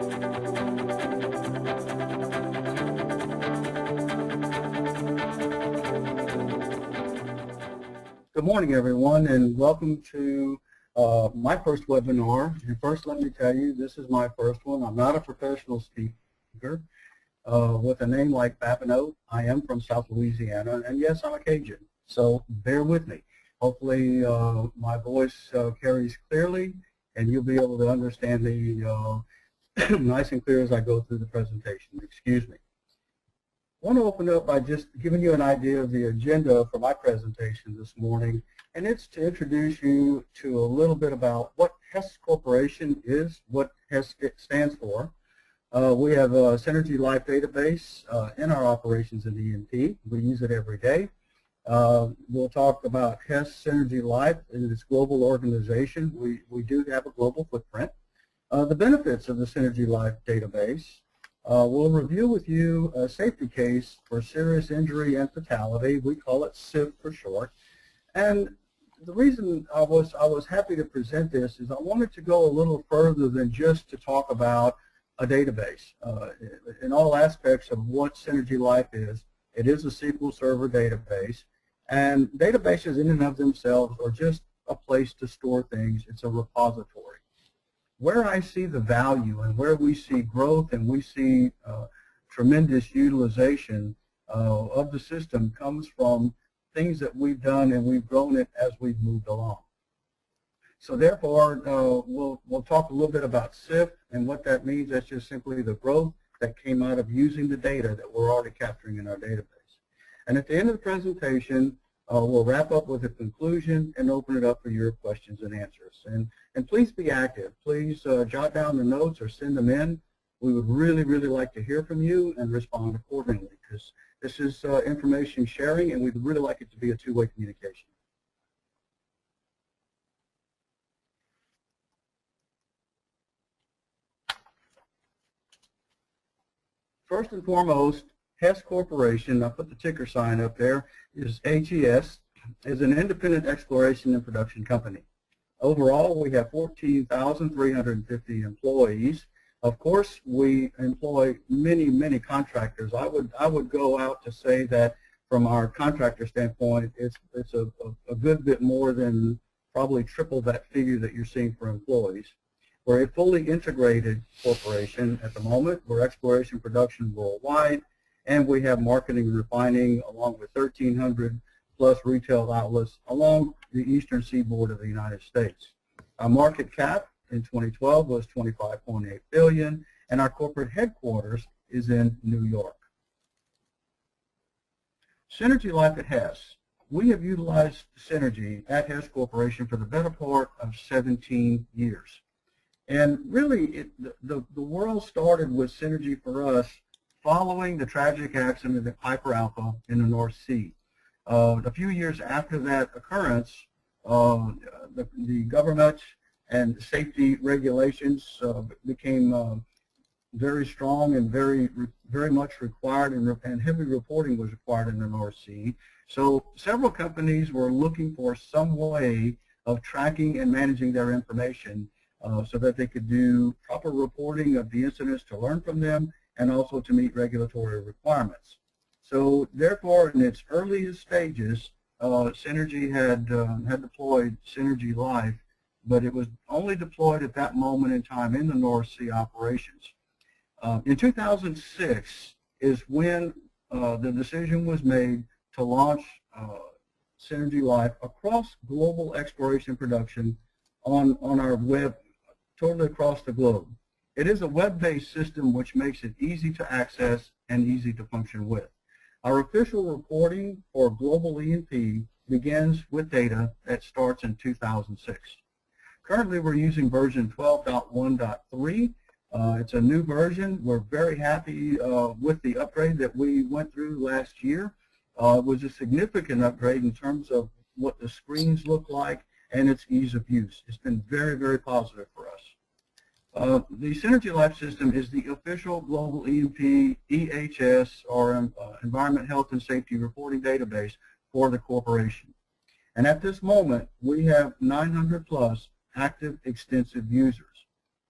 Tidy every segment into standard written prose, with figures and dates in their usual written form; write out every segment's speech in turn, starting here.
Good morning, everyone, and welcome to my first webinar. And first, let me tell you, this is my first one. I'm not a professional speaker. With a name like Babineau, I am from South Louisiana, and yes, I'm a Cajun, so bear with me. Hopefully, my voice carries clearly, and you'll be able to understand me nice and clear as I go through the presentation. Excuse me. I want to open up by just giving you an idea of the agenda for my presentation this morning, and it's to introduce you to a little bit about what Hess Corporation is, what Hess stands for. We have a Synergi Life database in our operations in E&P. We use it every day. We'll talk about Hess Synergi Life and its global organization. We do have a global footprint. The benefits of the Synergi Life database. We'll review with you a safety case for serious injury and fatality. We call it SIF for short. And the reason I was happy to present this is I wanted to go a little further than just to talk about a database. In all aspects of what Synergi Life is, it is a SQL Server database. And databases in and of themselves are just a place to store things. It's a repository. Where I see the value and where we see growth and we see tremendous utilization of the system comes from things that we've done, and we've grown it as we've moved along. So therefore, we'll talk a little bit about SIF and what that means. That's just simply the growth that came out of using the data that we're already capturing in our database. And at the end of the presentation, we'll wrap up with a conclusion and open it up for your questions and answers. And please be active. Please jot down the notes or send them in. We would really, really like to hear from you and respond accordingly, because this is information sharing, and we'd really like it to be a two-way communication. First and foremost, Hess Corporation, I put the ticker sign up there, is HES, is an independent exploration and production company. Overall, we have 14,350 employees. Of course, we employ many, many contractors. I would go out to say that from our contractor standpoint, it's a good bit more than probably triple that figure that you're seeing for employees. We're a fully integrated corporation at the moment. We're exploration production worldwide, and we have marketing and refining along with 1,300 plus retail outlets along the eastern seaboard of the United States. Our market cap in 2012 was $25.8 billion, and our corporate headquarters is in New York. Synergi Life at Hess. We have utilized Synergi at Hess Corporation for the better part of 17 years. And really, the world started with Synergi for us following the tragic accident at Piper Alpha in the North Sea. A few years after that occurrence, the government and safety regulations became very strong and very much required, and heavy reporting was required in the North Sea. So several companies were looking for some way of tracking and managing their information so that they could do proper reporting of the incidents to learn from them and also to meet regulatory requirements. So therefore, in its earliest stages, Synergi had deployed Synergi Life, but it was only deployed at that moment in time in the North Sea operations. In 2006 is when the decision was made to launch Synergi Life across global exploration production on our web, totally across the globe. It is a web-based system which makes it easy to access and easy to function with. Our official reporting for global E&P begins with data that starts in 2006. Currently, we're using version 12.1.3. It's a new version. We're very happy with the upgrade that we went through last year. It was a significant upgrade in terms of what the screens look like and its ease of use. It's been very, very positive for us. The Synergi Life system is the official global E&P EHS, or Environment, Health, and Safety Reporting database for the corporation. And at this moment, we have 900 plus active extensive users.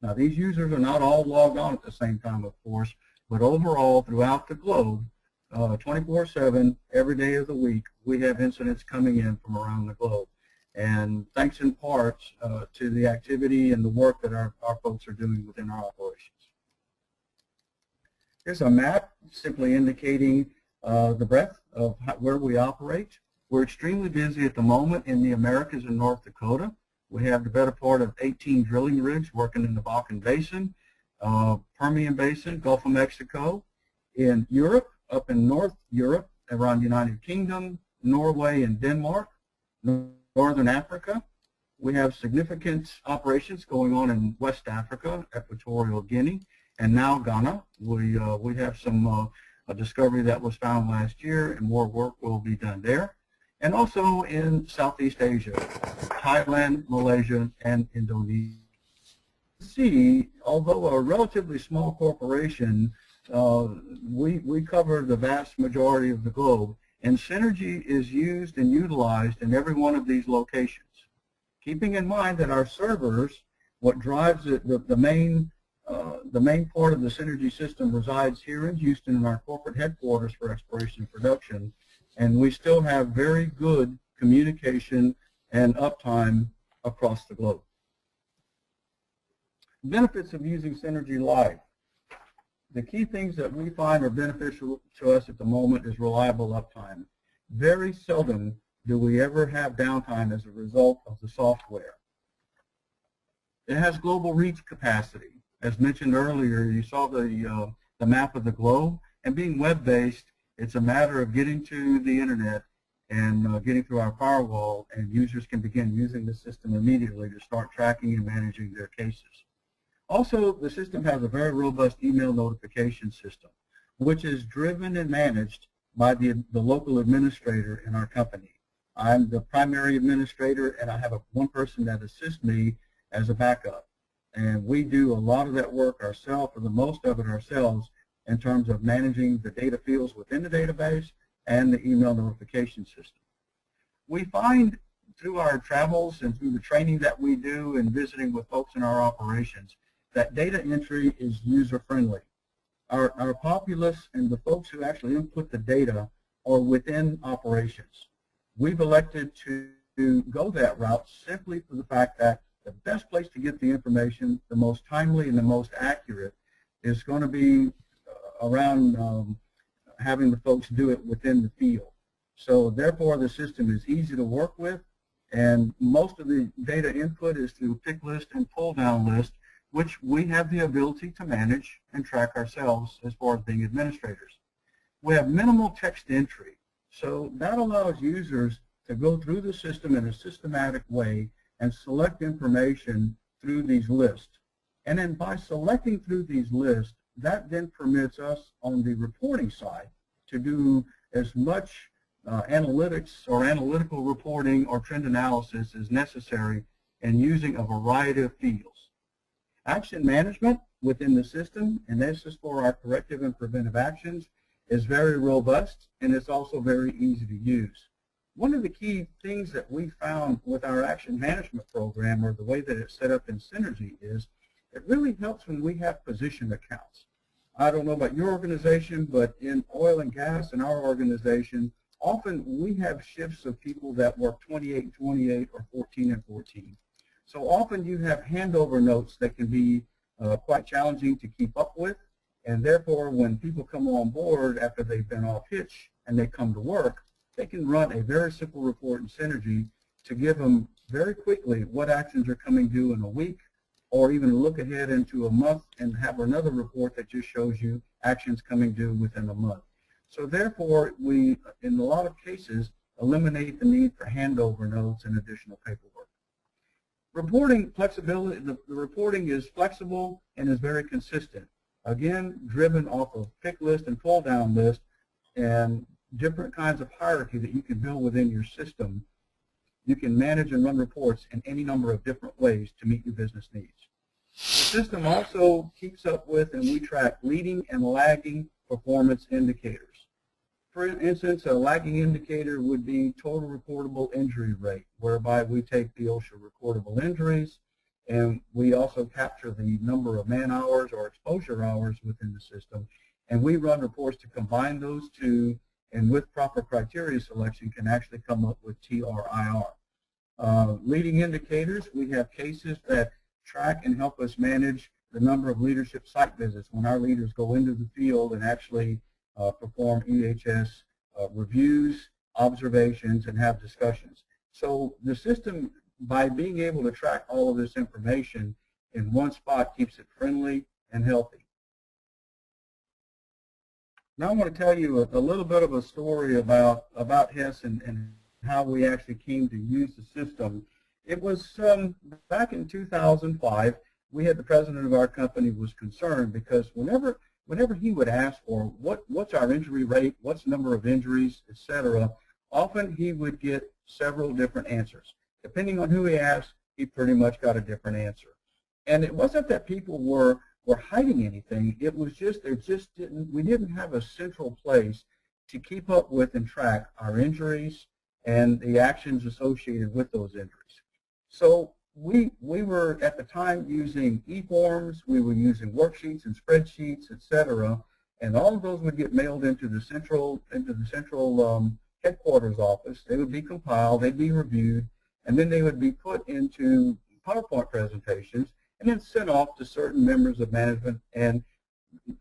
Now, these users are not all logged on at the same time, of course, but overall, throughout the globe, 24/7, every day of the week, we have incidents coming in from around the globe. And thanks in part to the activity and the work that our folks are doing within our operations. Here's a map simply indicating the breadth of where we operate. We're extremely busy at the moment in the Americas and North Dakota. We have the better part of 18 drilling rigs working in the Bakken Basin, Permian Basin, Gulf of Mexico, in Europe, up in North Europe, around the United Kingdom, Norway and Denmark, Northern Africa. We have significant operations going on in West Africa, Equatorial Guinea, and now Ghana. We have some a discovery that was found last year, and more work will be done there. And also in Southeast Asia, Thailand, Malaysia, and Indonesia. See, although a relatively small corporation, we cover the vast majority of the globe, and Synergi is used and utilized in every one of these locations. Keeping in mind that our servers, what drives it, the main part of the Synergi system resides here in Houston in our corporate headquarters for exploration and production, and we still have very good communication and uptime across the globe. Benefits of using Synergi Life. The key things that we find are beneficial to us at the moment is reliable uptime. Very seldom do we ever have downtime as a result of the software. It has global reach capacity. As mentioned earlier, you saw the map of the globe, and being web-based, it's a matter of getting to the internet and getting through our firewall, and users can begin using the system immediately to start tracking and managing their cases. Also, the system has a very robust email notification system, which is driven and managed by the local administrator in our company. I'm the primary administrator, and I have one person that assists me as a backup. And we do a lot of that work ourselves, or the most of it ourselves, in terms of managing the data fields within the database and the email notification system. We find through our travels and through the training that we do and visiting with folks in our operations that data entry is user-friendly. Our populace and the folks who actually input the data are within operations. We've elected to go that route simply for the fact that the best place to get the information, the most timely and the most accurate, is going to be around having the folks do it within the field. So therefore, the system is easy to work with, and most of the data input is through pick list and pull down list, which we have the ability to manage and track ourselves as far as being administrators. We have minimal text entry, so that allows users to go through the system in a systematic way and select information through these lists. And then by selecting through these lists, that then permits us on the reporting side to do as much analytics or analytical reporting or trend analysis as necessary and using a variety of fields. Action management within the system, and this is for our corrective and preventive actions, is very robust, and it's also very easy to use. One of the key things that we found with our action management program, or the way that it's set up in Synergi, is it really helps when we have position accounts. I don't know about your organization, but in oil and gas in our organization, often we have shifts of people that work 28 and 28 or 14 and 14. So often you have handover notes that can be quite challenging to keep up with, and therefore when people come on board after they've been off hitch and they come to work, they can run a very simple report in Synergi to give them very quickly what actions are coming due in a week, or even look ahead into a month and have another report that just shows you actions coming due within a month. So therefore, we, in a lot of cases, eliminate the need for handover notes and additional paperwork. Reporting flexibility, the reporting is flexible and is very consistent. Again, driven off of pick list and pull down list and different kinds of hierarchy that you can build within your system. You can manage and run reports in any number of different ways to meet your business needs. The system also keeps up with and we track leading and lagging performance indicators. For instance, a lagging indicator would be total reportable injury rate, whereby we take the OSHA recordable injuries and we also capture the number of man hours or exposure hours within the system, and we run reports to combine those two, and with proper criteria selection can actually come up with TRIR. Leading indicators, we have cases that track and help us manage the number of leadership site visits when our leaders go into the field and actually perform EHS reviews, observations, and have discussions. So the system, by being able to track all of this information in one spot, keeps it friendly and healthy. Now I want to tell you a little bit of a story about Hess and how we actually came to use the system. It was back in 2005, we had the president of our company was concerned because whenever he would ask for what's our injury rate, what's the number of injuries, etc., often he would get several different answers. Depending on who he asked, he pretty much got a different answer. And it wasn't that people were hiding anything. It was just we didn't have a central place to keep up with and track our injuries and the actions associated with those injuries. So we were at the time using e-forms, we were using worksheets and spreadsheets, etc., and all of those would get mailed into the central headquarters office. They would be compiled, they'd be reviewed, and then they would be put into PowerPoint presentations and then sent off to certain members of management. And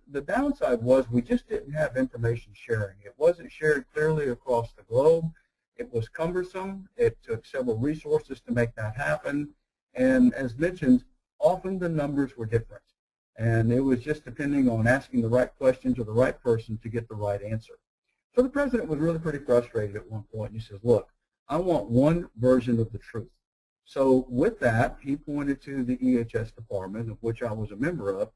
the downside was we just didn't have information sharing. It wasn't shared clearly across the globe. It was cumbersome. It took several resources to make that happen. And as mentioned, often the numbers were different. And it was just depending on asking the right questions or the right person to get the right answer. So the president was really pretty frustrated at one point. And he says, look, I want one version of the truth. So with that, he pointed to the EHS department, of which I was a member of,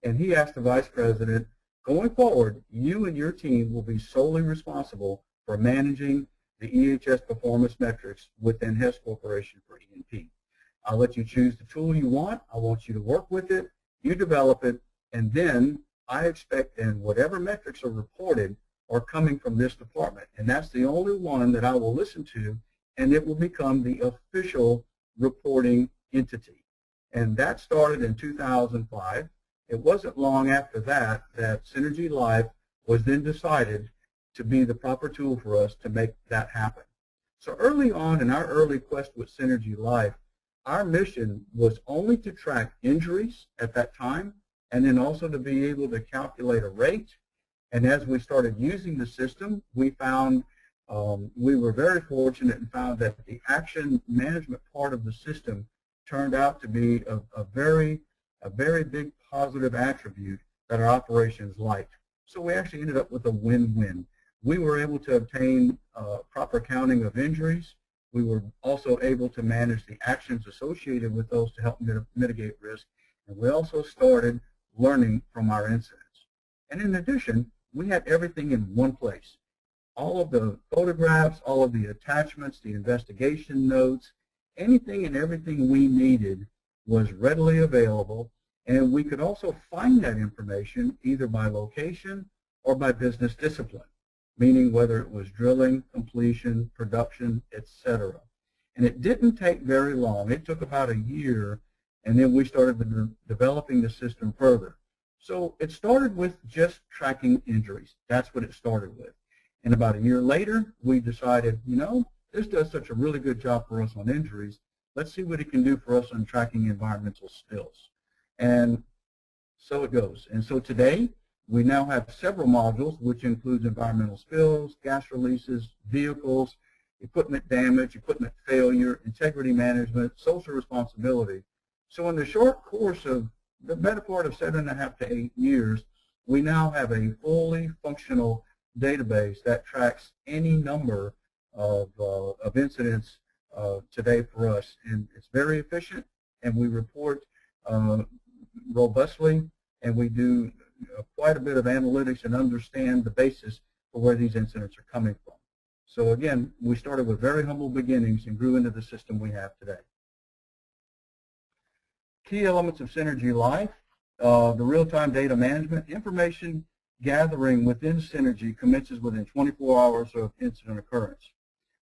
and he asked the vice president, going forward, you and your team will be solely responsible for managing the EHS performance metrics within Hess Corporation for E&P. I'll let you choose the tool you want. I want you to work with it. You develop it, and then I expect then whatever metrics are reported are coming from this department, and that's the only one that I will listen to, and it will become the official reporting entity. And that started in 2005. It wasn't long after that that Synergi Life was then decided to be the proper tool for us to make that happen. So early on in our early quest with Synergi Life, our mission was only to track injuries at that time, and then also to be able to calculate a rate. And as we started using the system, we found we were very fortunate and found that the action management part of the system turned out to be a very big positive attribute that our operations liked. So we actually ended up with a win-win. We were able to obtain proper counting of injuries. We were also able to manage the actions associated with those to help mitigate risk. And we also started learning from our incidents. And in addition, we had everything in one place. All of the photographs, all of the attachments, the investigation notes, anything and everything we needed was readily available. And we could also find that information either by location or by business discipline, meaning whether it was drilling, completion, production, etc. And it didn't take very long. It took about a year, and then we started developing the system further. So it started with just tracking injuries. That's what it started with. And about a year later, we decided, you know, this does such a really good job for us on injuries. Let's see what it can do for us on tracking environmental spills. And so it goes. And so today, we now have several modules, which includes environmental spills, gas releases, vehicles, equipment damage, equipment failure, integrity management, social responsibility. So in the short course of the better part of 7.5 to 8 years, we now have a fully functional database that tracks any number of incidents today for us. And it's very efficient, and we report robustly, and we do quite a bit of analytics and understand the basis for where these incidents are coming from. So again, we started with very humble beginnings and grew into the system we have today. Key elements of Synergi Life, the real-time data management. Information gathering within Synergi commences within 24 hours of incident occurrence.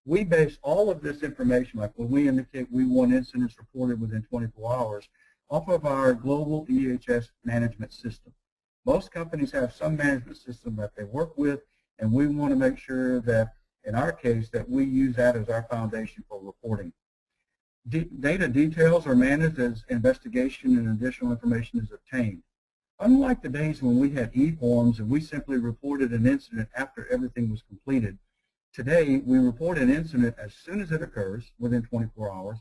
We base all of this information, like when we indicate we want incidents reported within 24 hours, off of our global EHS management system. Most companies have some management system that they work with, and we want to make sure that, in our case, that we use that as our foundation for reporting. Data details are managed as investigation and additional information is obtained. Unlike the days when we had e-forms and we simply reported an incident after everything was completed, today we report an incident as soon as it occurs, within 24 hours.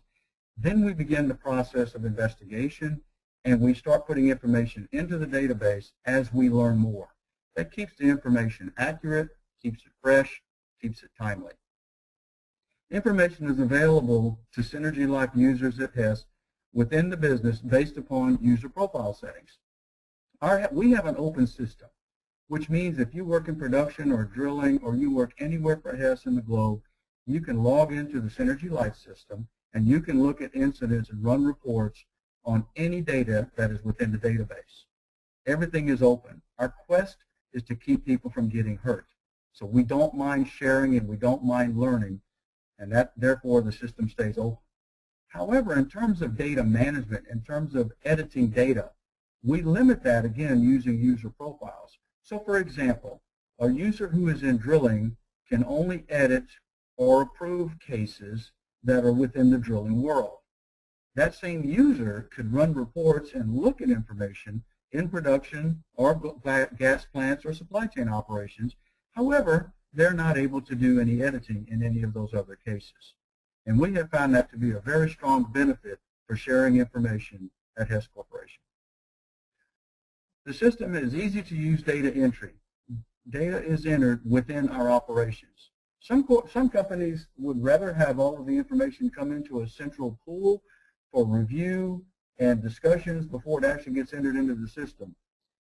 Then we begin the process of investigation, and we start putting information into the database as we learn more. That keeps the information accurate, keeps it fresh, keeps it timely. Information is available to Synergi Life users at Hess within the business based upon user profile settings. We have an open system, which means if you work in production or drilling or you work anywhere for Hess in the globe, you can log into the Synergi Life system and you can look at incidents and run reports on any data that is within the database. Everything is open. Our quest is to keep people from getting hurt. So we don't mind sharing and we don't mind learning, and that therefore the system stays open. However, in terms of data management, in terms of editing data, we limit that again using user profiles. So for example, a user who is in drilling can only edit or approve cases that are within the drilling world. That same user could run reports and look at information in production or gas plants or supply chain operations. However, they're not able to do any editing in any of those other cases. And we have found that to be a very strong benefit for sharing information at Hess Corporation. The system is easy to use data entry. Data is entered within our operations. Some companies would rather have all of the information come into a central pool for review and discussions before it actually gets entered into the system.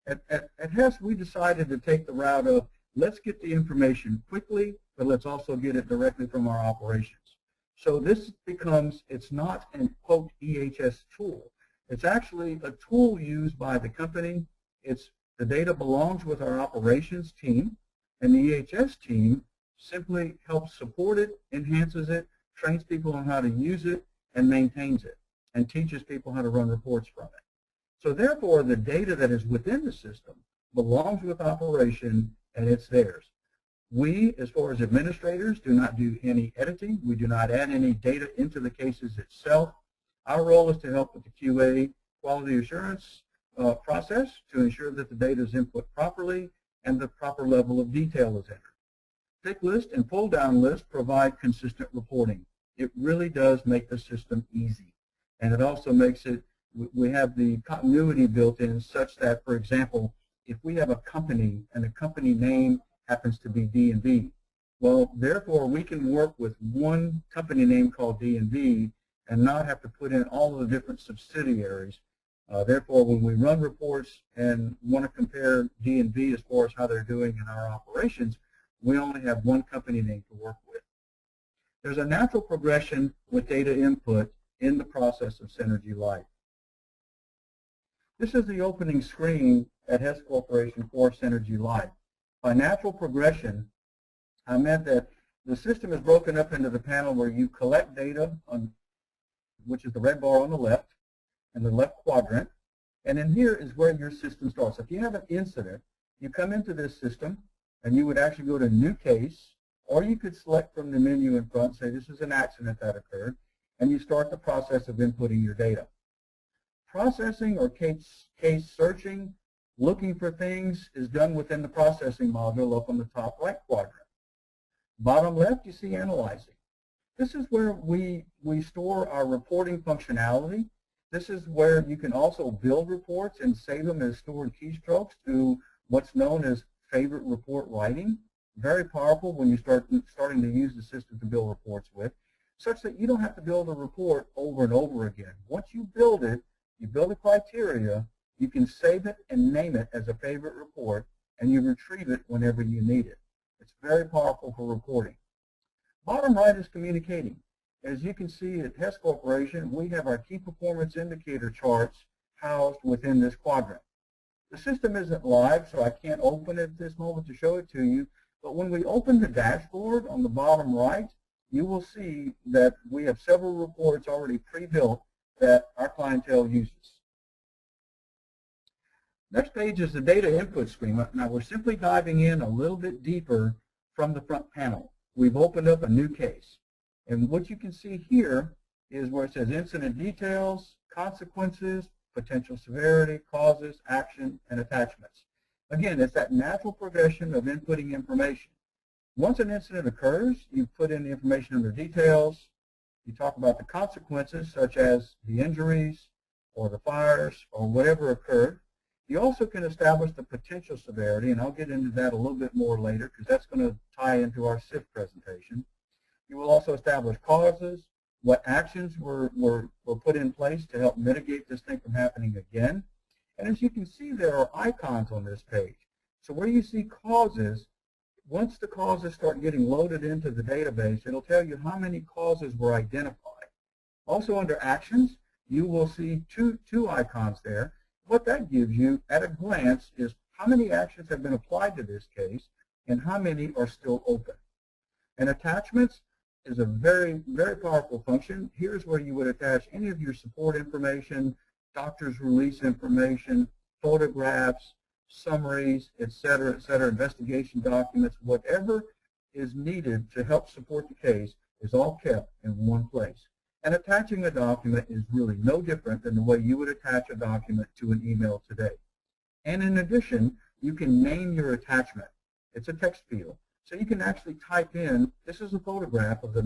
At Hess, we decided to take the route of let's get the information quickly, but let's also get it directly from our operations. So this becomes, it's not an quote EHS tool. It's actually a tool used by the company. The data belongs with our operations team, and the EHS team simply helps support it, enhances it, trains people on how to use it, and maintains it, and teaches people how to run reports from it. So therefore, the data that is within the system belongs with operation, and it's theirs. We, as far as administrators, do not do any editing. We do not add any data into the cases itself. Our role is to help with the QA, quality assurance process, to ensure that the data is input properly and the proper level of detail is entered. Pick list and pull down list provide consistent reporting. It really does make the system easy. And it also makes it, we have the continuity built in such that, for example, if we have a company and the company name happens to be D&B, well, therefore we can work with one company name called D&B and not have to put in all of the different subsidiaries. Therefore, when we run reports and want to compare D&B as far as how they're doing in our operations, we only have one company name to work with. There's a natural progression with data input in the process of Synergi Life. This is the opening screen at Hess Corporation for Synergi Life. By natural progression, I meant that the system is broken up into the panel where you collect data, which is the red bar on the left, in the left quadrant, and in here is where your system starts. If you have an incident, you come into this system, and you would actually go to New Case, or you could select from the menu in front, say this is an accident that occurred, and you start the process of inputting your data. Processing or case searching, looking for things, is done within the processing module up on the top right quadrant. Bottom left, you see analyzing. This is where we store our reporting functionality. This is where you can also build reports and save them as stored keystrokes to what's known as favorite report writing. Very powerful when you starting to use the system to build reports with, such that you don't have to build a report over and over again. Once you build it, you build a criteria, you can save it and name it as a favorite report, and you retrieve it whenever you need it. It's very powerful for reporting. Bottom right is communicating. As you can see at Hess Corporation, we have our key performance indicator charts housed within this quadrant. The system isn't live, so I can't open it at this moment to show it to you, but when we open the dashboard on the bottom right, you will see that we have several reports already pre-built that our clientele uses. Next page is the data input screen. Now we're simply diving in a little bit deeper from the front panel. We've opened up a new case. And what you can see here is where it says incident details, consequences, potential severity, causes, action, and attachments. Again, it's that natural progression of inputting information. Once an incident occurs, you put in the information under details. You talk about the consequences, such as the injuries or the fires or whatever occurred. You also can establish the potential severity, and I'll get into that a little bit more later because that's going to tie into our SIF presentation. You will also establish causes, what actions were put in place to help mitigate this thing from happening again. And as you can see, there are icons on this page. So where you see causes, once the causes start getting loaded into the database, it'll tell you how many causes were identified. Also under actions, you will see two icons there. What that gives you at a glance is how many actions have been applied to this case and how many are still open. And attachments is a very, very powerful function. Here's where you would attach any of your support information, doctor's release information, photographs, summaries, et cetera, investigation documents, whatever is needed to help support the case is all kept in one place. And attaching a document is really no different than the way you would attach a document to an email today. And in addition, you can name your attachment. It's a text field. So you can actually type in, this is a photograph of the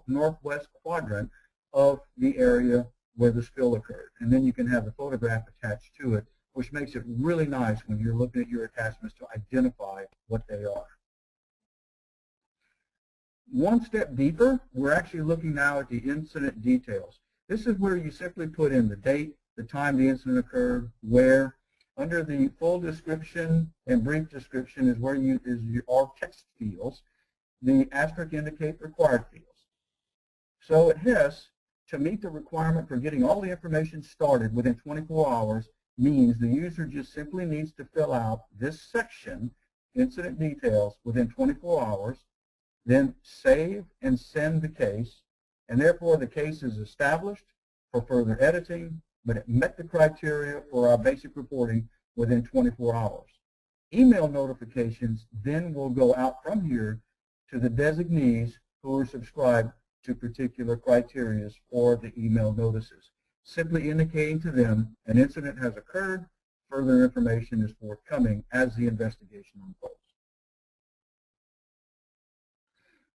northwest quadrant of the area where the spill occurred. And then you can have the photograph attached to it, which makes it really nice when you're looking at your attachments to identify what they are. One step deeper, we're actually looking now at the incident details. This is where you simply put in the date, the time the incident occurred, where. Under the full description and brief description is where your text fields. The asterisk indicate required fields. So at Hess, to meet the requirement for getting all the information started within 24 hours means the user just simply needs to fill out this section, incident details, within 24 hours, then save and send the case, and therefore the case is established for further editing, but it met the criteria for our basic reporting within 24 hours. Email notifications then will go out from here to the designees who are subscribed to particular criteria for the email notices, simply indicating to them an incident has occurred, further information is forthcoming as the investigation unfolds.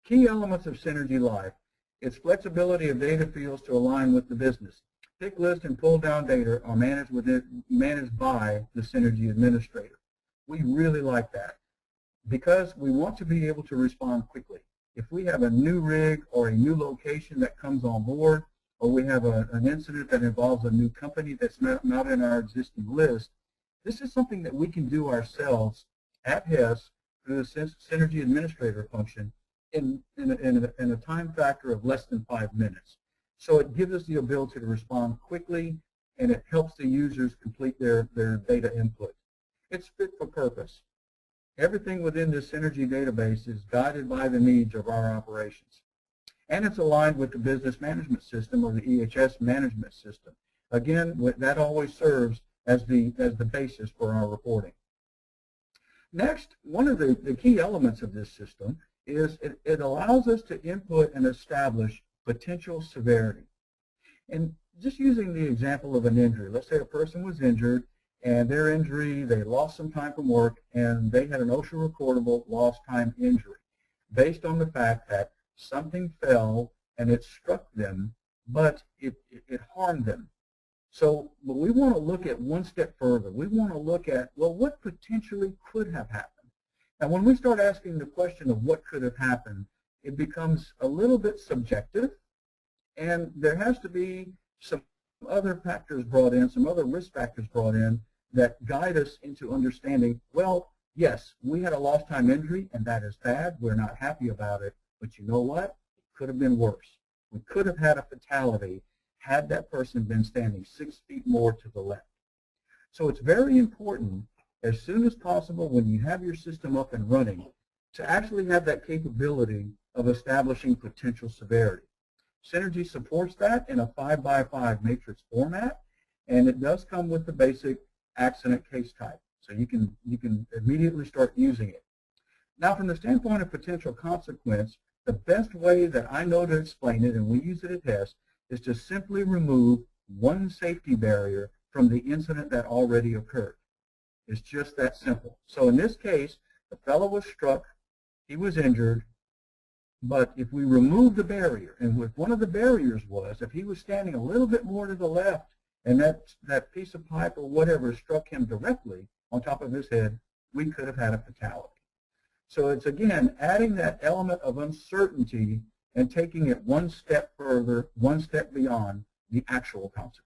Key elements of Synergi Life. Its flexibility of data fields to align with the business. Pick, list, and pull down data are managed by the Synergi administrator. We really like that because we want to be able to respond quickly. If we have a new rig or a new location that comes on board, or we have an incident that involves a new company that's not in our existing list, this is something that we can do ourselves at Hess through the Synergi administrator function in a time factor of less than 5 minutes. So it gives us the ability to respond quickly, and it helps the users complete their data input. It's fit for purpose. Everything within this Synergi database is guided by the needs of our operations. And it's aligned with the business management system or the EHS management system. Again, that always serves as the basis for our reporting. Next, one of the key elements of this system is it allows us to input and establish potential severity. And just using the example of an injury, let's say a person was injured and their injury, they lost some time from work and they had an OSHA recordable lost time injury based on the fact that something fell and it struck them, but it harmed them. So we want to look at one step further. We want to look at, well, what potentially could have happened? And when we start asking the question of what could have happened, it becomes a little bit subjective, and there has to be some other factors brought in, some other risk factors brought in that guide us into understanding, well, yes, we had a lost time injury, and that is bad. We're not happy about it, but you know what? It could have been worse. We could have had a fatality had that person been standing 6 feet more to the left. So it's very important, as soon as possible when you have your system up and running, to actually have that capability of establishing potential severity. Synergi supports that in a 5x5 matrix format, and it does come with the basic accident case type. So you can immediately start using it. Now, from the standpoint of potential consequence, the best way that I know to explain it, and we use it at Hess, is to simply remove one safety barrier from the incident that already occurred. It's just that simple. So in this case, the fellow was struck, he was injured, but if we remove the barrier, and what one of the barriers was, if he was standing a little bit more to the left and that piece of pipe or whatever struck him directly on top of his head, we could have had a fatality. So it's, again, adding that element of uncertainty and taking it one step further, one step beyond the actual consequence.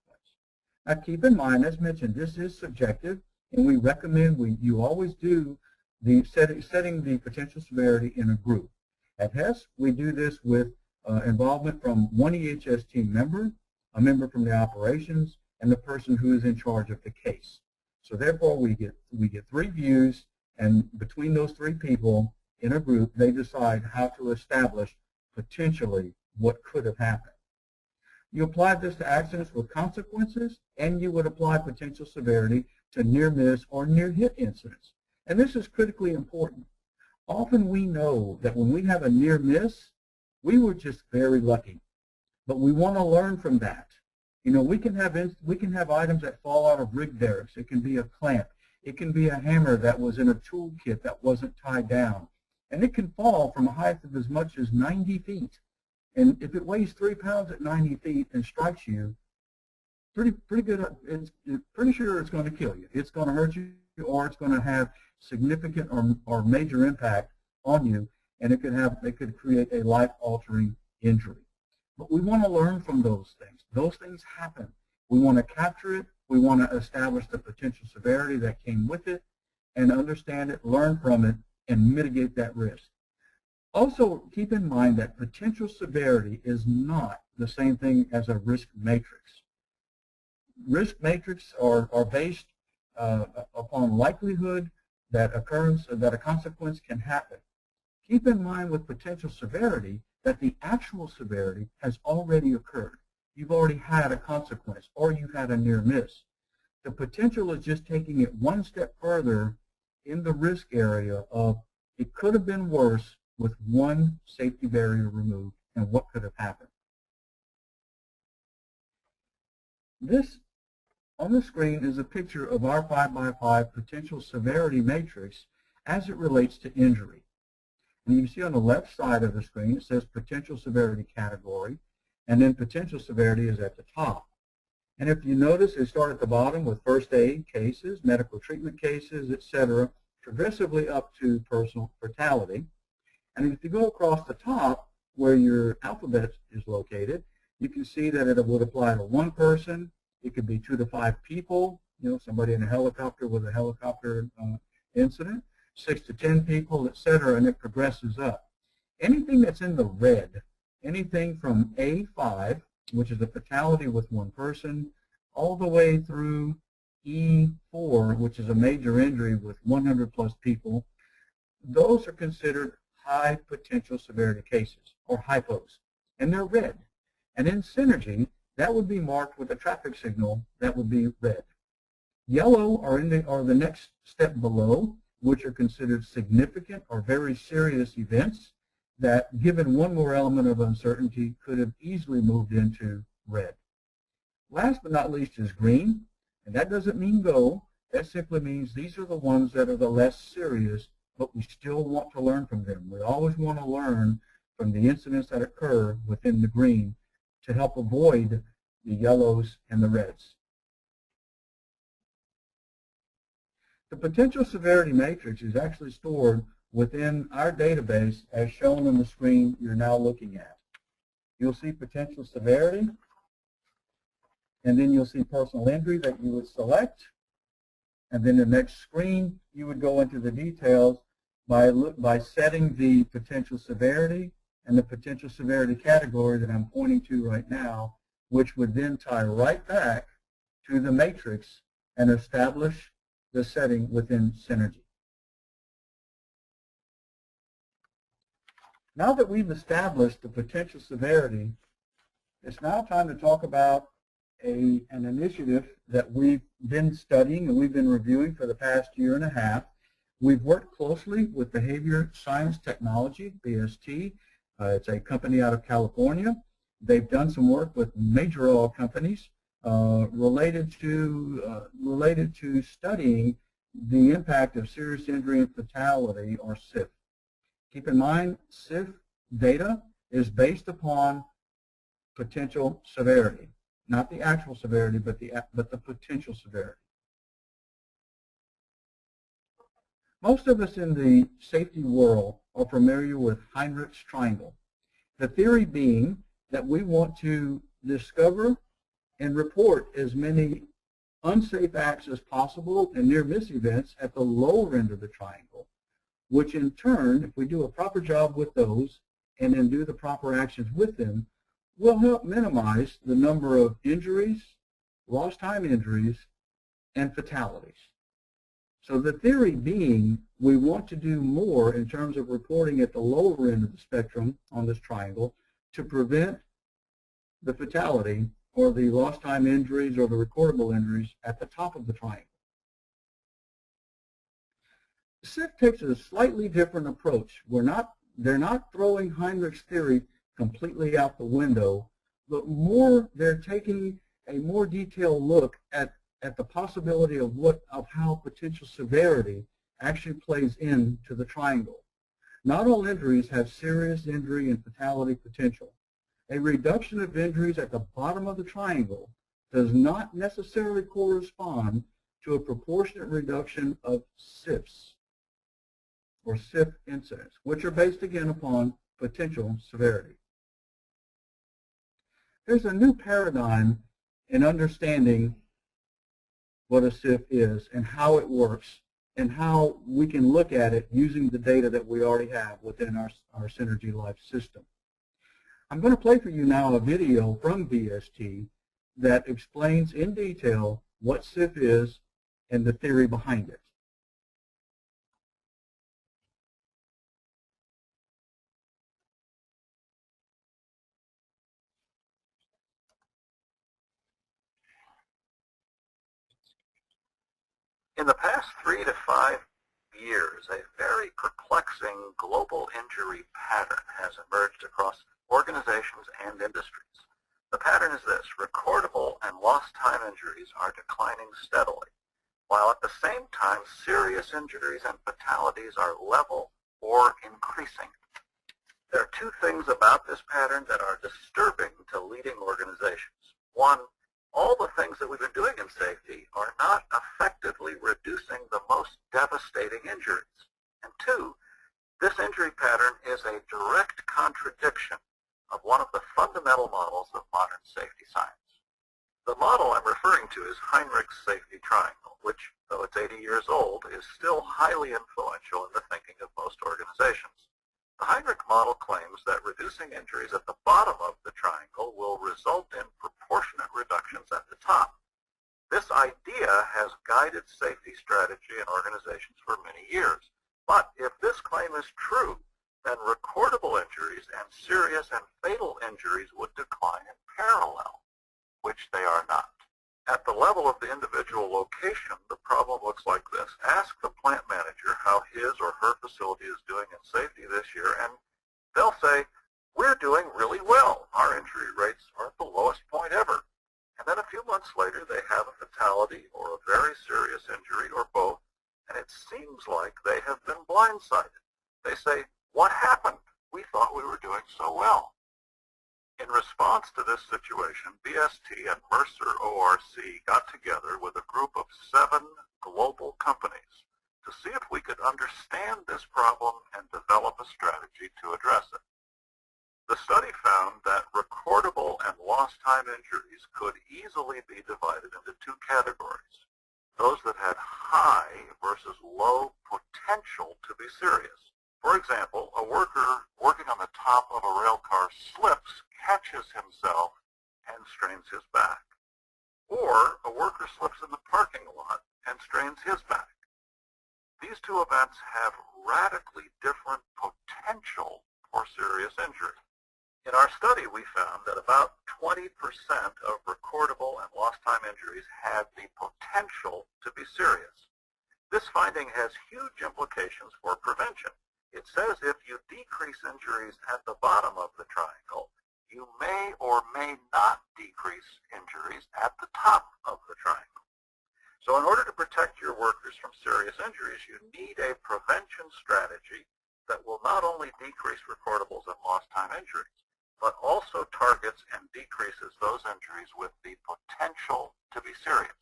Now keep in mind, as mentioned, this is subjective, and we recommend you always do the setting the potential severity in a group. At Hess, we do this with involvement from one EHS team member, a member from the operations, and the person who is in charge of the case. So therefore, we get 3 views, and between those 3 people in a group, they decide how to establish potentially what could have happened. You apply this to accidents with consequences, and you would apply potential severity to near-miss or near-hit incidents. And this is critically important. Often we know that when we have a near-miss, we were just very lucky. But we want to learn from that. You know, we can have items that fall out of rig derricks. It can be a clamp. It can be a hammer that was in a toolkit that wasn't tied down. And it can fall from a height of as much as 90 feet. And if it weighs 3 pounds at 90 feet and strikes you, pretty sure it's going to kill you. It's going to hurt you, or it's going to have significant or major impact on you, and it could create a life-altering injury. But we want to learn from those things. Those things happen. We want to capture it. We want to establish the potential severity that came with it and understand it, learn from it, and mitigate that risk. Also, keep in mind that potential severity is not the same thing as a risk matrix. Risk matrix are based upon likelihood that a consequence can happen. Keep in mind with potential severity that the actual severity has already occurred. You've already had a consequence, or you've had a near miss. The potential is just taking it one step further in the risk area of it could have been worse with one safety barrier removed, and what could have happened. This on the screen is a picture of our 5x5 potential severity matrix as it relates to injury. And you can see on the left side of the screen it says potential severity category, and then potential severity is at the top. And if you notice, it starts at the bottom with first aid cases, medical treatment cases, etc., progressively up to personal fatality. And if you go across the top where your alphabet is located, you can see that it would apply to one person. It could be 2 to 5 people, somebody in a helicopter with a helicopter incident, 6 to 10 people, etc., and it progresses up. Anything that's in the red, anything from A5, which is a fatality with one person, all the way through E4, which is a major injury with 100 plus people, those are considered high potential severity cases, or hypos, and they're red. And in Synergi, that would be marked with a traffic signal that would be red. Yellow are the next step below, which are considered significant or very serious events that, given one more element of uncertainty, could have easily moved into red. Last but not least is green, and that doesn't mean go. That simply means these are the ones that are the less serious, but we still want to learn from them. We always want to learn from the incidents that occur within the green to help avoid the yellows and the reds. The potential severity matrix is actually stored within our database as shown on the screen you're now looking at. You'll see potential severity, and then you'll see personal injury that you would select, and then the next screen you would go into the details by setting the potential severity and the potential severity category that I'm pointing to right now, which would then tie right back to the matrix and establish the setting within Synergi. Now that we've established the potential severity, it's now time to talk about an initiative that we've been studying and we've been reviewing for the past year and a half. We've worked closely with Behavior Science Technology, BST. It's a company out of California. They've done some work with major oil companies related to studying the impact of serious injury and fatality, or SIF. Keep in mind, SIF data is based upon potential severity, not the actual severity, but the potential severity. Most of us in the safety world are familiar with Heinrich's triangle. The theory being that we want to discover and report as many unsafe acts as possible and near-miss events at the lower end of the triangle, which in turn, if we do a proper job with those and then do the proper actions with them, will help minimize the number of injuries, lost time injuries, and fatalities. So the theory being we want to do more in terms of reporting at the lower end of the spectrum on this triangle to prevent the fatality or the lost time injuries or the recordable injuries at the top of the triangle. SIF takes a slightly different approach. They're not throwing Heinrich's theory completely out the window, but they're taking a more detailed look at the possibility of how potential severity actually plays into the triangle. Not all injuries have serious injury and fatality potential. A reduction of injuries at the bottom of the triangle does not necessarily correspond to a proportionate reduction of SIFs, or SIF incidents, which are based again upon potential severity. There's a new paradigm in understanding what a SIF is and how it works and how we can look at it using the data that we already have within our Synergi Life system. I'm going to play for you now a video from BST that explains in detail what SIF is and the theory behind it. In the past 3 to 5 years, a very perplexing global injury pattern has emerged across organizations and industries. The pattern is this: recordable and lost time injuries are declining steadily, while at the same time serious injuries and fatalities are level or increasing. There are two things about this pattern that are disturbing to leading organizations. One, all the things that we've been doing in safety are not effectively reducing the most devastating injuries. And two, this injury pattern is a direct contradiction of one of the fundamental models of modern safety science. The model I'm referring to is Heinrich's safety triangle, which, though it's 80 years old, is still highly influential in the thinking of most organizations. The Heinrich model claims that reducing injuries at the bottom of the triangle will result in proportionate reductions at the top. This idea has guided safety strategy in organizations for many years. But if this claim is true, then recordable injuries and serious and fatal injuries would decline in parallel, which they are not. At the level of the individual location, the problem looks like this. Ask the plant manager how his or her facility is doing in safety this year, and they'll say, we're doing really well. Our injury rates are at the lowest point ever. And then a few months later, they have a fatality or a very serious injury or both, and it seems like they have been blindsided. They say, what happened? We thought we were doing so well. In response to this situation, BST and Mercer ORC got together with a group of 7 global companies to see if we could understand this problem and develop a strategy to address it. The study found that recordable and lost time injuries could easily be divided into 2 categories: those that had high versus low potential to be serious. For example, a worker working on the top of a rail car slips, catches himself, and strains his back. Or a worker slips in the parking lot and strains his back. These 2 events have radically different potential for serious injury. In our study, we found that about 20% of recordable and lost time injuries had the potential to be serious. This finding has huge implications for prevention. It says if you decrease injuries at the bottom of the triangle, you may or may not decrease injuries at the top of the triangle. So in order to protect your workers from serious injuries, you need a prevention strategy that will not only decrease recordables and lost time injuries, but also targets and decreases those injuries with the potential to be serious.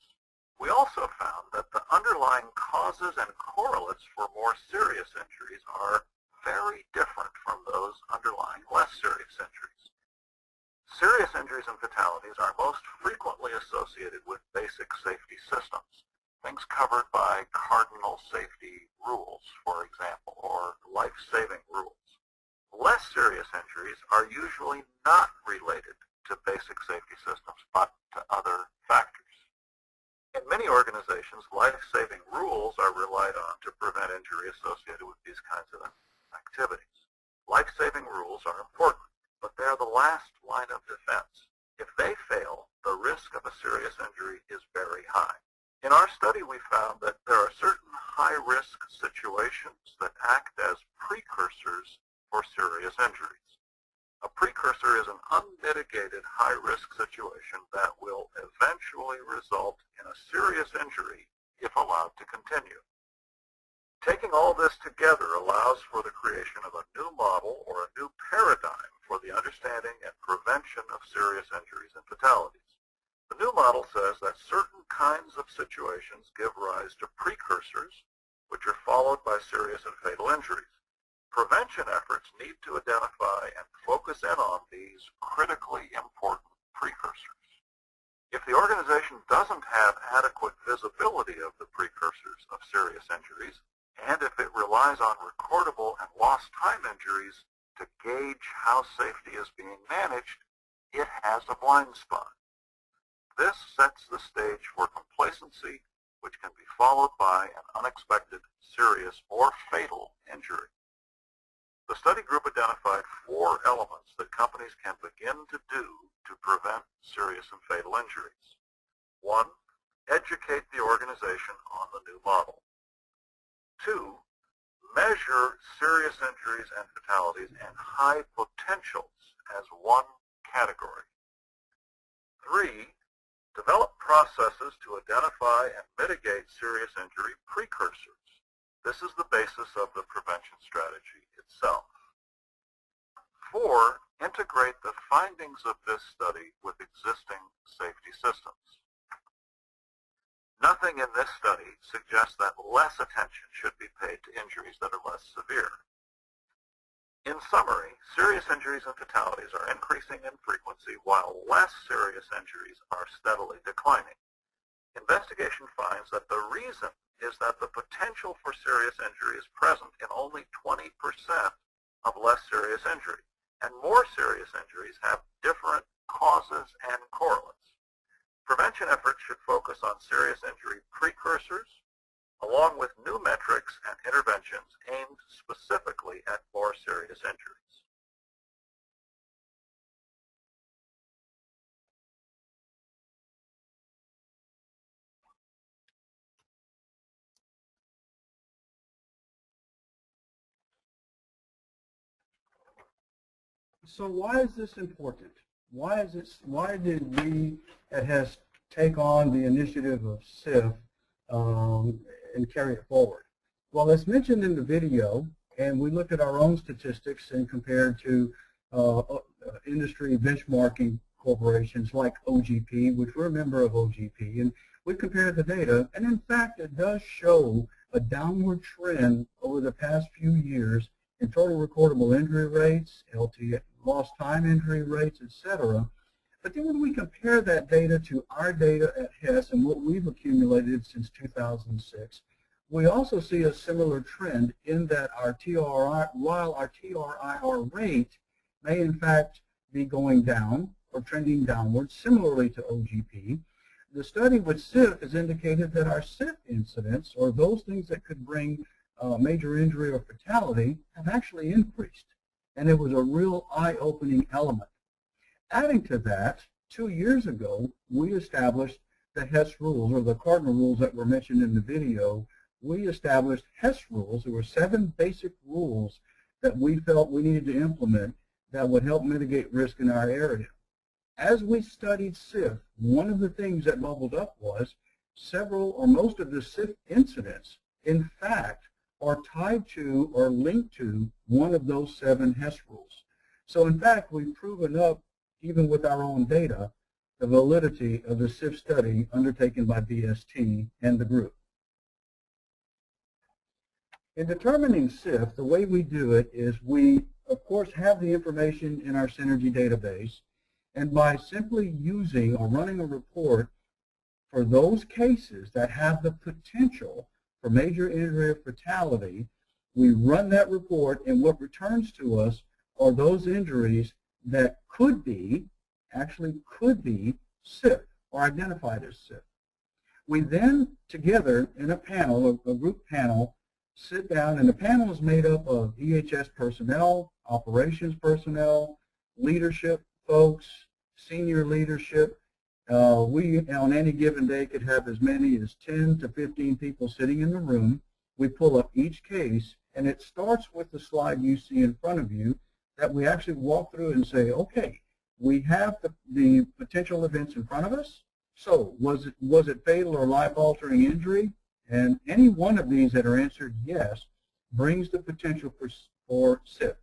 We also found that the underlying causes and correlates for more serious injuries are very different from those underlying less serious injuries. Serious injuries and fatalities are most frequently associated with basic safety systems, things covered by cardinal safety rules, for example, or life-saving rules. Less serious injuries are usually not related to basic safety systems, but to other factors. In many organizations, life-saving rules are relied on to prevent injury associated with these kinds of activities. Life-saving rules are important, but they're the last line of defense. If they fail, the risk of a serious injury is very high. In our study, we found that there are certain high-risk situations that act as precursors for serious injuries. A precursor is an unmitigated high-risk situation that will eventually result in a serious injury if allowed to continue. Taking all this together allows for the creation of a new model or a new paradigm for the understanding and prevention of serious injuries and fatalities. The new model says that certain kinds of situations give rise to precursors, which are followed by serious and fatal injuries. Prevention efforts need to identify and focus in on these critically important precursors. If the organization doesn't have adequate visibility of the precursors of serious injuries, and if it relies on recordable and lost time injuries to gauge how safety is being managed, it has a blind spot. This sets the stage for complacency, which can be followed by an unexpected, serious, or fatal injury. The study group identified 4 elements that companies can begin to do to prevent serious and fatal injuries. 1, educate the organization on the new model. 2, measure serious injuries and fatalities and high potentials as one category. 3, develop processes to identify and mitigate serious injury precursors. This is the basis of the prevention strategy itself. 4, integrate the findings of this study with existing safety systems. Nothing in this study suggests that less attention should be paid to injuries that are less severe. In summary, serious injuries and fatalities are increasing in frequency while less serious injuries are steadily declining. Investigation finds that the reason is that the potential for serious injury is present in only 20% of less serious injury, and more serious injuries have different causes and correlates. Prevention efforts should focus on serious injury precursors, along with new metrics and interventions aimed specifically at more serious injuries. So why is this important? Why did we at Hess take on the initiative of SIF and carry it forward? Well, as mentioned in the video, and we looked at our own statistics and compared to industry benchmarking corporations like OGP, which we're a member of OGP, and we compared the data, and in fact it does show a downward trend over the past few years in total recordable injury rates, lost time injury rates, etc. But then when we compare that data to our data at Hess and what we've accumulated since 2006, we also see a similar trend in that our while our TRIR rate may in fact be going down or trending downward, similarly to OGP, the study with SIF has indicated that our SIF incidents, or those things that could bring major injury or fatality, have actually increased. and it was a real eye-opening element. Adding to that, 2 years ago, we established the Hess rules, or the cardinal rules that were mentioned in the video. We established Hess rules. There were 7 basic rules that we felt we needed to implement that would help mitigate risk in our area. As we studied SIF, one of the things that bubbled up was several or most of the SIF incidents, in fact, are tied to or linked to one of those 7 Hess rules. So in fact, we've proven up, even with our own data, the validity of the SIF study undertaken by BST and the group. In determining SIF, the way we do it is we, of course, have the information in our Synergi database, and by simply using or running a report for those cases that have the potential for major injury or fatality, we run that report, and what returns to us are those injuries that could be, actually could be, SIF or identified as SIF. We then, together in a panel, a group panel, sit down, and the panel is made up of EHS personnel, operations personnel, leadership folks, senior leadership. We, on any given day, could have as many as 10 to 15 people sitting in the room. We pull up each case, and it starts with the slide you see in front of you that we actually walk through and say, okay, we have the potential events in front of us. So was it fatal or life-altering injury? And any one of these that are answered yes brings the potential for SIF.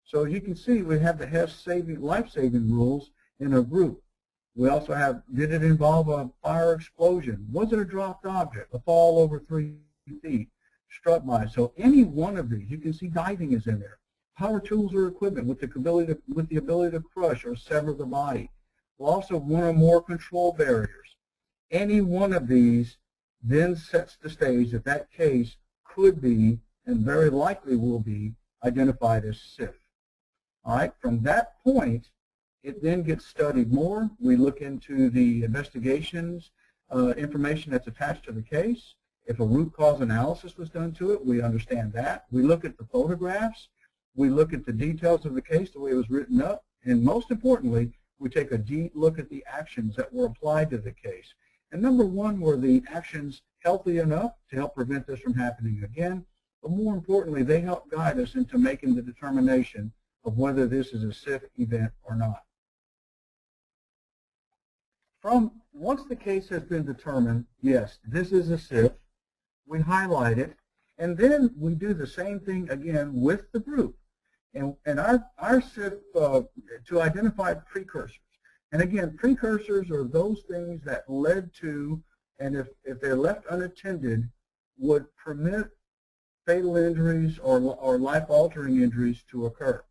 So as you can see, we have the Hess life-saving rules in a group. We also have, did it involve a fire explosion? Was it a dropped object, a fall over 3 feet, struck by? So any one of these, you can see diving is in there. Power tools or equipment with the ability to crush or sever the body. We'll also one or more control barriers. Any one of these then sets the stage that that case could be, and very likely will be, identified as SIF. All right, from that point, it then gets studied more. We look into the investigations, information that's attached to the case. If a root cause analysis was done to it, we understand that. We look at the photographs. We look at the details of the case, the way it was written up. And most importantly, we take a deep look at the actions that were applied to the case. And number one, were the actions healthy enough to help prevent this from happening again? But more importantly, they help guide us into making the determination of whether this is a SIF event or not. Once the case has been determined, yes, this is a SIF, we highlight it, and then we do the same thing again with the group. And our SIF, to identify precursors. And again, precursors are those things that led to, and if they're left unattended, would permit fatal injuries or life-altering injuries to occur.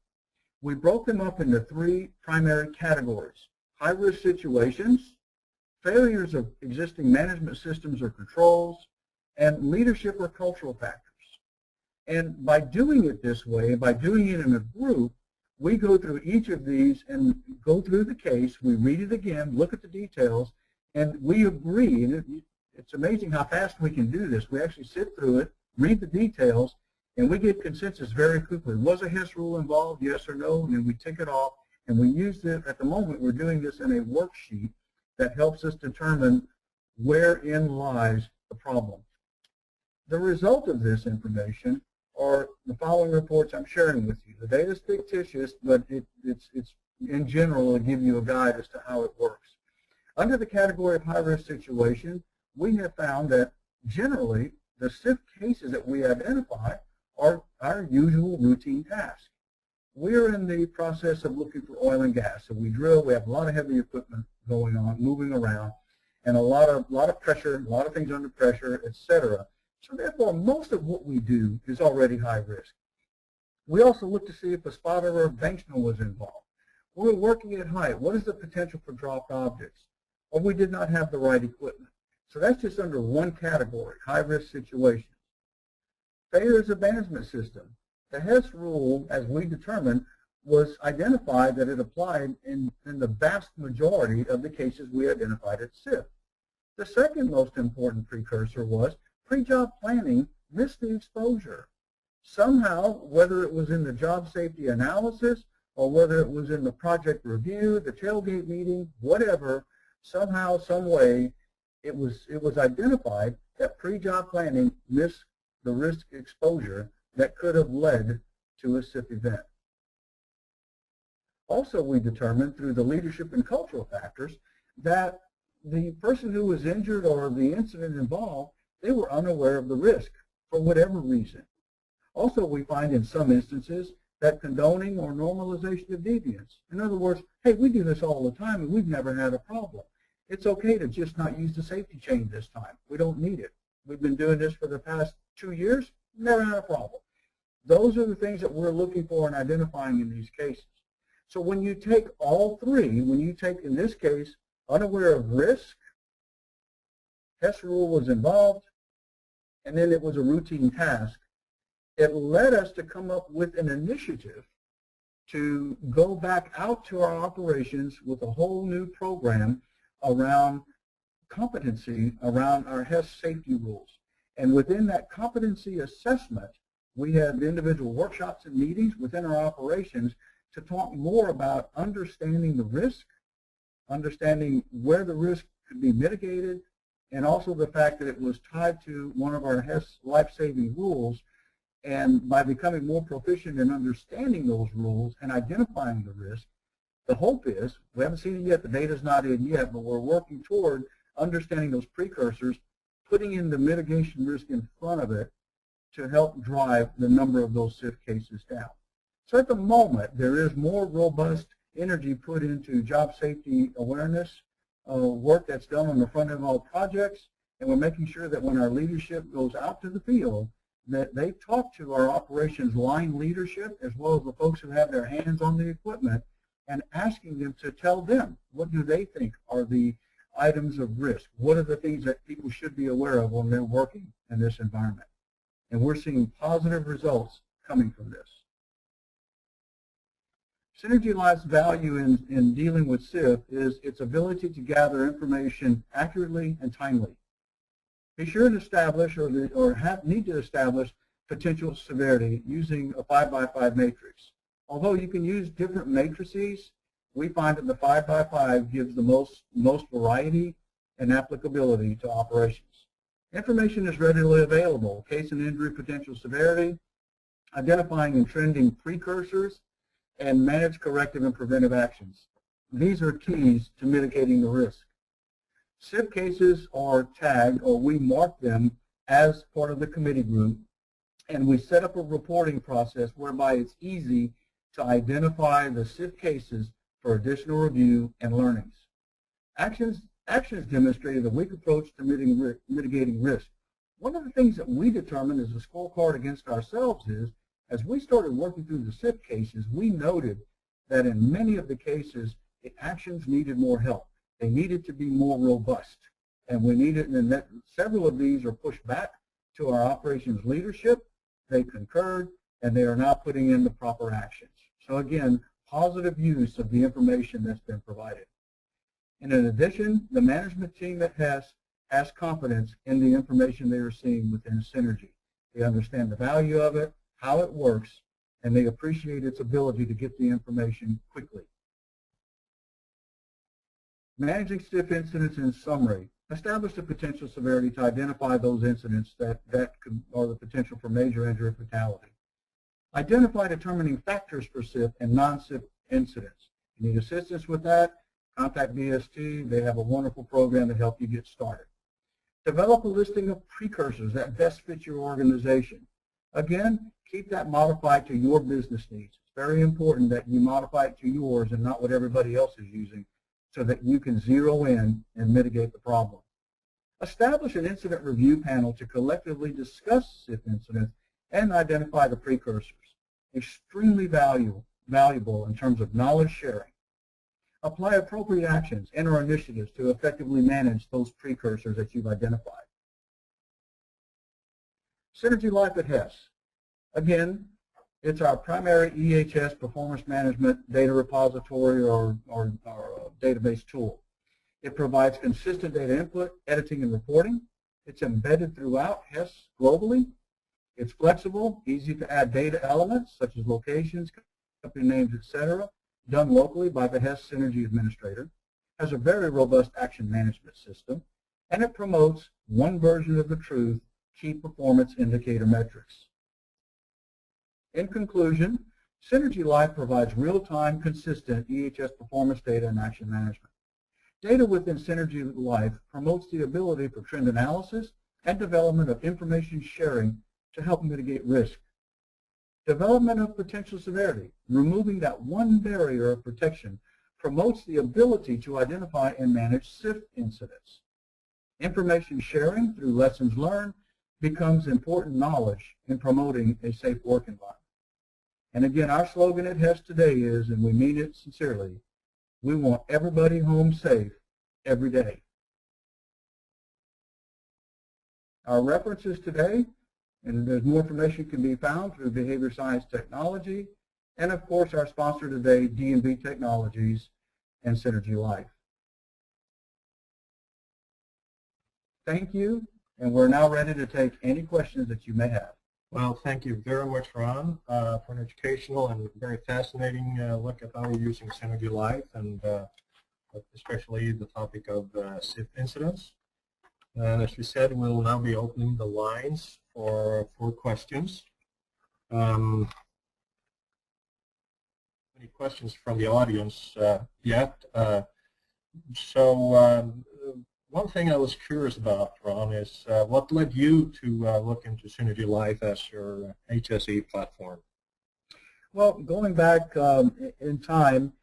We broke them up into 3 primary categories: high-risk situations, failures of existing management systems or controls, and leadership or cultural factors. And by doing it this way, by doing it in a group, we go through each of these and go through the case. We read it again, look at the details, and we agree. And it's amazing how fast we can do this. We actually sit through it, read the details, and we get consensus very quickly. Was a Hess rule involved, yes or no? And then we tick it off, and we use it. At the moment, we're doing this in a worksheet that helps us determine wherein lies the problem. The result of this information are the following reports I'm sharing with you. The data is fictitious, but it's in general, it'll give you a guide as to how it works. Under the category of high-risk situation, we have found that generally the SIF cases that we identify are our usual routine tasks. We're in the process of looking for oil and gas. So we drill, we have a lot of heavy equipment going on, moving around, and a lot of pressure, a lot of things under pressure, etc. So therefore, most of what we do is already high risk. We also look to see if a spotter or a banksman was involved. We're working at height. What is the potential for dropped objects? Or we did not have the right equipment. So that's just under one category, high-risk situations. Failures of management system. The Hess rule, as we determined, was identified that it applied in the vast majority of the cases we identified at SIF. The second most important precursor was pre-job planning missed the exposure. somehow, whether it was in the job safety analysis or whether it was in the project review, the tailgate meeting, whatever, somehow, some way, it was identified that pre-job planning missed the risk exposure that could have led to a SIF event. Also, we determined through the leadership and cultural factors that the person who was injured or the incident involved, they were unaware of the risk for whatever reason. Also, we find in some instances that condoning or normalization of deviance. In other words, hey, we do this all the time and we've never had a problem. It's okay to just not use the safety chain this time. We don't need it. We've been doing this for the past 2 years, never had a problem. Those are the things that we're looking for and identifying in these cases. So when you take all three, when you take, in this case, unaware of risk, Hess rule was involved, and then it was a routine task, it led us to come up with an initiative to go back out to our operations with a whole new program around competency around our Hess safety rules. And within that competency assessment, we have individual workshops and meetings within our operations to talk more about understanding the risk, understanding where the risk could be mitigated, and also the fact that it was tied to one of our Hess life-saving rules. And by becoming more proficient in understanding those rules and identifying the risk, the hope is, we haven't seen it yet, the data's not in yet, but we're working toward understanding those precursors, putting in the mitigation risk in front of it to help drive the number of those SIF cases down. So at the moment, there is more robust energy put into job safety awareness work that's done on the front end of all projects, and we're making sure that when our leadership goes out to the field, that they talk to our operations line leadership as well as the folks who have their hands on the equipment and asking them to tell them what do they think are the items of risk, what are the things that people should be aware of when they're working in this environment. And we're seeing positive results coming from this. Synergi Life's value in dealing with SIF is its ability to gather information accurately and timely. Be sure to establish need to establish potential severity using a 5x5 matrix. Although you can use different matrices, we find that the 5x5 gives the most variety and applicability to operations. Information is readily available: case and injury potential severity, identifying and trending precursors, and manage corrective and preventive actions. These are keys to mitigating the risk. SIF cases are tagged, or we mark them as part of the committee group, and we set up a reporting process whereby it's easy to identify the SIF cases for additional review and learnings. Actions demonstrated a weak approach to mitigating risk. One of the things that we determined as a scorecard against ourselves is, as we started working through the SIF cases, we noted that in many of the cases, the actions needed more help. They needed to be more robust. And we needed, and that several of these are pushed back to our operations leadership. They concurred, and they are now putting in the proper actions. So again, positive use of the information that's been provided. And in addition, the management team at Hess has confidence in the information they are seeing within Synergi. They understand the value of it, how it works, and they appreciate its ability to get the information quickly. Managing SIF incidents in summary. Establish the potential severity to identify those incidents that are the potential for major injury or fatality. Identify determining factors for SIF and non-SIF incidents. If you need assistance with that, contact BST. They have a wonderful program to help you get started. Develop a listing of precursors that best fit your organization. Again, keep that modified to your business needs. It's very important that you modify it to yours and not what everybody else is using, so that you can zero in and mitigate the problem. Establish an incident review panel to collectively discuss SIF incidents and identify the precursors. Extremely valuable in terms of knowledge sharing. Apply appropriate actions and or initiatives to effectively manage those precursors that you've identified. Synergi Life at Hess. Again, it's our primary EHS Performance Management data repository or database tool. It provides consistent data input, editing, and reporting. It's embedded throughout Hess globally. It's flexible, easy to add data elements such as locations, company names, etc., done locally by the Hess Synergi Administrator, has a very robust action management system, and it promotes one version of the truth, key performance indicator metrics. In conclusion, Synergi Life provides real-time, consistent EHS performance data and action management. Data within Synergi Life promotes the ability for trend analysis and development of information sharing to help mitigate risk. Development of potential severity, removing that one barrier of protection, promotes the ability to identify and manage SIF incidents. Information sharing through lessons learned becomes important knowledge in promoting a safe work environment. And again, our slogan at Hess today is, and we mean it sincerely, we want everybody home safe every day. Our references today, and there's more information can be found through behavior science technology, and of course our sponsor today, D&B Technologies and Synergi Life. Thank you, and we're now ready to take any questions that you may have. Well, thank you very much, Ron, for an educational and very fascinating look at how we're using Synergi Life, and especially the topic of SIF incidents. And as we said, we'll now be opening the lines for questions. Any questions from the audience yet? One thing I was curious about, Ron, is what led you to look into Synergi Life as your HSE platform? Well, going back in time,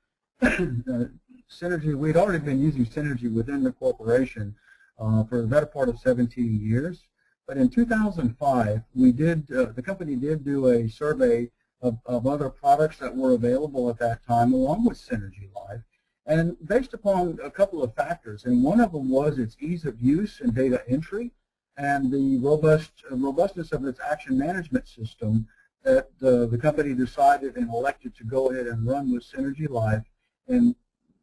Synergi, we'd already been using Synergi within the corporation for the better part of 17 years. But in 2005, we did, the company did do a survey of other products that were available at that time along with Synergi Life. And based upon a couple of factors, and one of them was its ease of use and data entry and the robustness of its action management system, that the company decided and elected to go ahead and run with Synergi Life and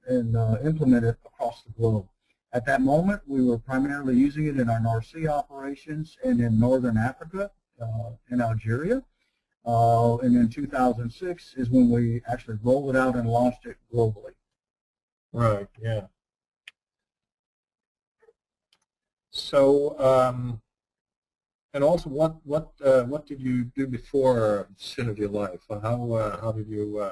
implement it across the globe. At that moment, we were primarily using it in our North Sea operations and in Northern Africa, in Algeria. And in 2006 is when we actually rolled it out and launched it globally. Right, yeah. So, and also, what did you do before Synergi Life? How did you?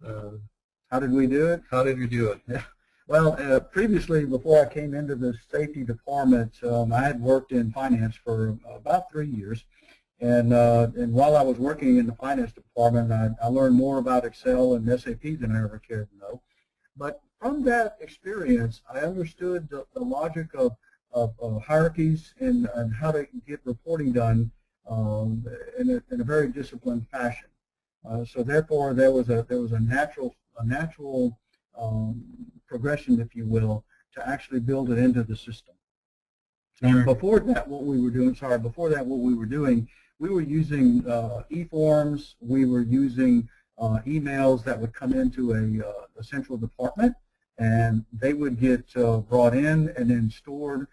How did we do it? How did you do it? Yeah. Well, previously, before I came into the safety department, I had worked in finance for about 3 years. And while I was working in the finance department, I learned more about Excel and SAP than I ever cared to know. But from that experience, I understood the logic of hierarchies and how to get reporting done in a very disciplined fashion. So therefore, there was a natural progression, if you will, to actually build it into the system. And before that, what we were doing, we were using e-forms, we were using emails that would come into a central department, and they would get brought in and then stored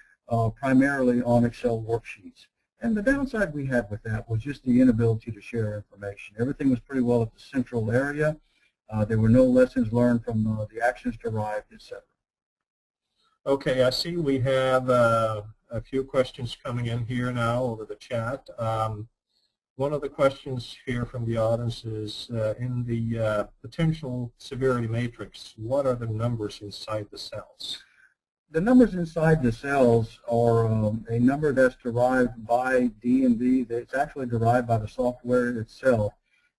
primarily on Excel worksheets. And the downside we had with that was just the inability to share information. Everything was pretty well at the central area. There were no lessons learned from the actions derived, etc. Okay, I see we have a few questions coming in here now over the chat. One of the questions here from the audience is, in the potential severity matrix, what are the numbers inside the cells? The numbers inside the cells are a number that's derived by D&B. It's actually derived by the software itself.